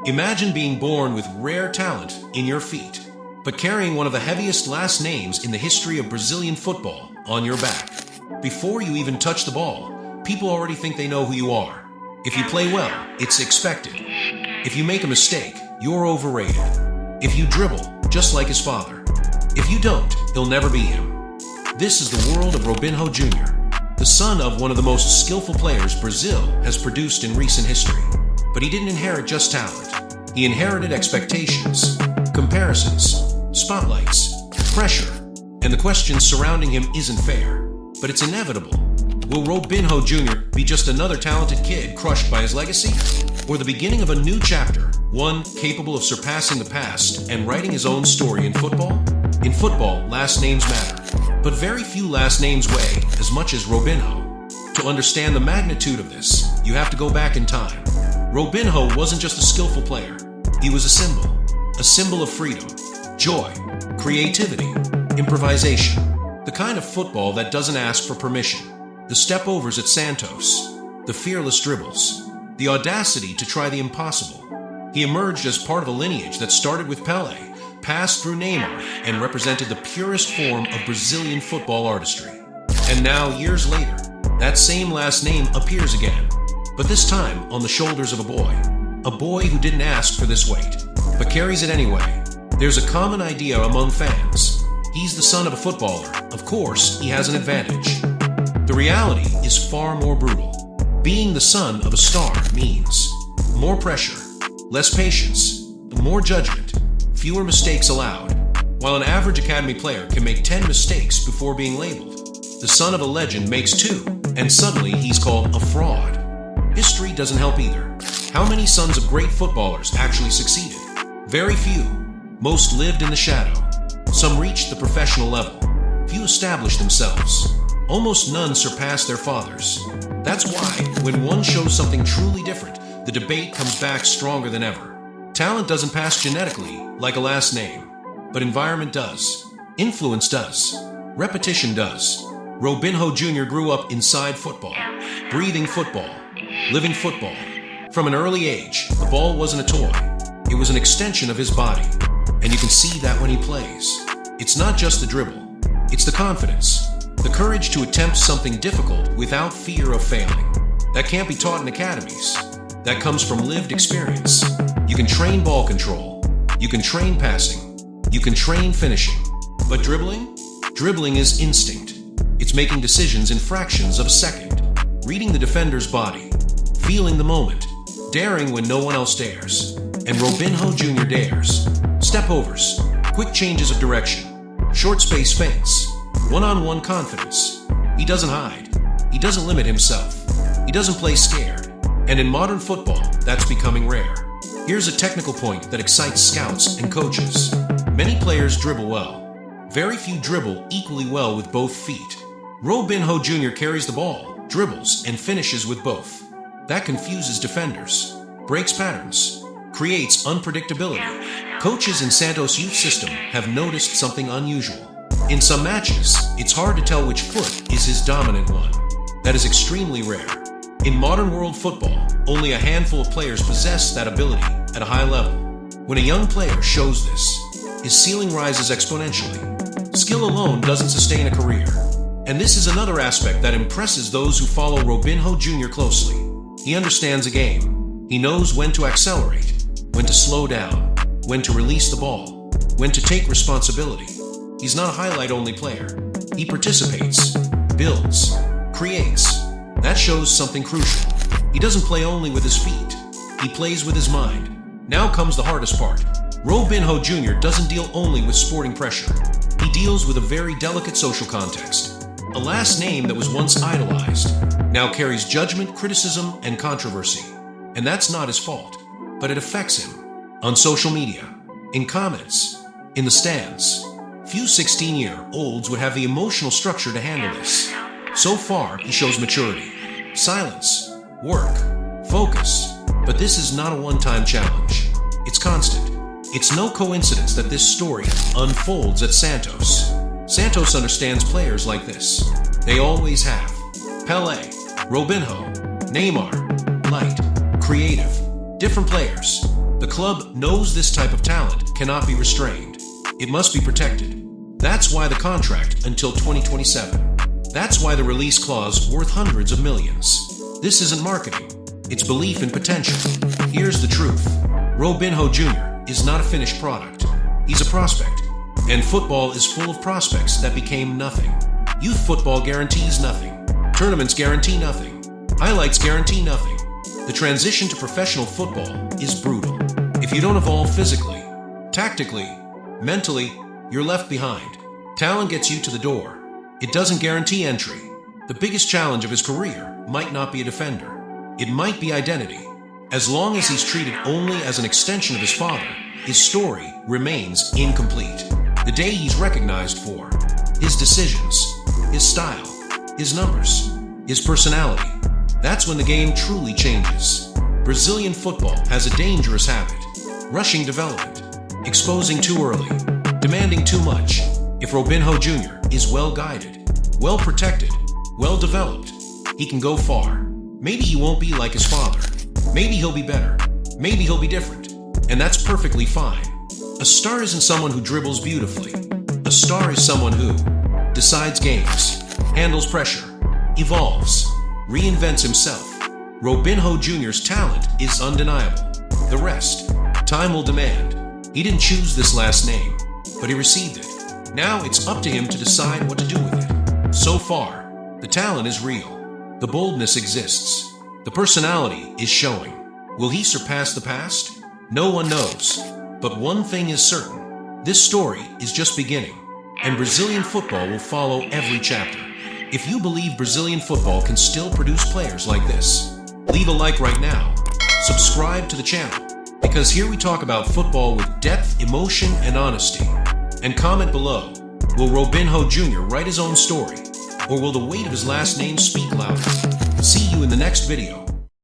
Imagine being born with rare talent in your feet, but carrying one of the heaviest last names in the history of Brazilian football on your back. Before you even touch the ball, people already think they know who you are. If you play well, it's expected. If you make a mistake, you're overrated. If you dribble, just like his father. If you don't, he'll never be him. This is the world of Robinho Jr., the son of one of the most skillful players Brazil has produced in recent history. But he didn't inherit just talent. He inherited expectations, comparisons, spotlights, pressure, and the questions surrounding him isn't fair, but it's inevitable. Will Robinho Jr. be just another talented kid crushed by his legacy? Or the beginning of a new chapter, one capable of surpassing the past and writing his own story in football? In football, last names matter, but very few last names weigh as much as Robinho. To understand the magnitude of this, you have to go back in time. Robinho wasn't just a skillful player. He was a symbol of freedom, joy, creativity, improvisation, the kind of football that doesn't ask for permission. The step-overs at Santos, the fearless dribbles, the audacity to try the impossible. He emerged as part of a lineage that started with Pelé, passed through Neymar, and represented the purest form of Brazilian football artistry. And now, years later, that same last name appears again, but this time on the shoulders of a boy who didn't ask for this weight, but carries it anyway. There's a common idea among fans. He's the son of a footballer. Of course, he has an advantage. The reality is far more brutal. Being the son of a star means more pressure, less patience, more judgment, fewer mistakes allowed. While an average academy player can make 10 mistakes before being labeled, the son of a legend makes 2, and suddenly he's called a fraud. History doesn't help either. How many sons of great footballers actually succeeded? Very few. Most lived in the shadow. Some reached the professional level. Few established themselves. Almost none surpass their fathers. That's why, when one shows something truly different, the debate comes back stronger than ever. Talent doesn't pass genetically, like a last name, but environment does. Influence does. Repetition does. Robinho Jr. grew up inside football, breathing football, living football. From an early age, the ball wasn't a toy. It was an extension of his body, and you can see that when he plays. It's not just the dribble, it's the confidence. The courage to attempt something difficult without fear of failing. That can't be taught in academies. That comes from lived experience. You can train ball control. You can train passing. You can train finishing. But dribbling? Dribbling is instinct. It's making decisions in fractions of a second. Reading the defender's body. Feeling the moment. Daring when no one else dares. And Robinho Jr. dares. Step-overs. Quick changes of direction. Short space feints. One-on-one confidence. He doesn't hide. He doesn't limit himself. He doesn't play scared. And in modern football, that's becoming rare. Here's a technical point that excites scouts and coaches. Many players dribble well. Very few dribble equally well with both feet. Robinho Jr. carries the ball, dribbles, and finishes with both. That confuses defenders, breaks patterns, creates unpredictability. Coaches in Santos' youth system have noticed something unusual. In some matches, it's hard to tell which foot is his dominant one. That is extremely rare. In modern world football, only a handful of players possess that ability at a high level. When a young player shows this, his ceiling rises exponentially. Skill alone doesn't sustain a career. And this is another aspect that impresses those who follow Robinho Jr. closely. He understands a game. He knows when to accelerate, when to slow down, when to release the ball, when to take responsibility. He's not a highlight-only player. He participates, builds, creates. That shows something crucial. He doesn't play only with his feet. He plays with his mind. Now comes the hardest part. Robinho Jr. doesn't deal only with sporting pressure. He deals with a very delicate social context. A last name that was once idolized now carries judgment, criticism, and controversy. And that's not his fault, but it affects him. On social media, in comments, in the stands. Few 16-year-olds would have the emotional structure to handle this. So far, he shows maturity, silence, work, focus. But this is not a one-time challenge. It's constant. It's no coincidence that this story unfolds at Santos. Santos understands players like this. They always have. Pelé, Robinho, Neymar, light, creative, different players. The club knows this type of talent cannot be restrained. It must be protected. That's why the contract until 2027. That's why the release clause worth hundreds of millions. This isn't marketing. It's belief in potential. Here's the truth. Robinho Jr. is not a finished product. He's a prospect. And football is full of prospects that became nothing. Youth football guarantees nothing. Tournaments guarantee nothing. Highlights guarantee nothing. The transition to professional football is brutal. If you don't evolve physically, tactically, mentally, you're left behind. Talent gets you to the door. It doesn't guarantee entry. The biggest challenge of his career might not be a defender. It might be identity. As long as he's treated only as an extension of his father, his story remains incomplete. The day he's recognized for his decisions, his style, his numbers, his personality, that's when the game truly changes. Brazilian football has a dangerous habit: rushing development, exposing too early, demanding too much. If Robinho Jr. is well guided, well protected, well developed, he can go far. Maybe he won't be like his father. Maybe he'll be better. Maybe he'll be different. And that's perfectly fine. A star isn't someone who dribbles beautifully. A star is someone who decides games, handles pressure, evolves, reinvents himself. Robinho Jr.'s talent is undeniable. The rest, time will demand. He didn't choose this last name, but he received it. Now it's up to him to decide what to do with it. So far, the talent is real. The boldness exists. The personality is showing. Will he surpass the past? No one knows. But one thing is certain. This story is just beginning, and Brazilian football will follow every chapter. If you believe Brazilian football can still produce players like this, leave a like right now. Subscribe to the channel, because here we talk about football with depth, emotion, and honesty. And comment below, will Robinho Jr. write his own story, or will the weight of his last name speak louder? See you in the next video.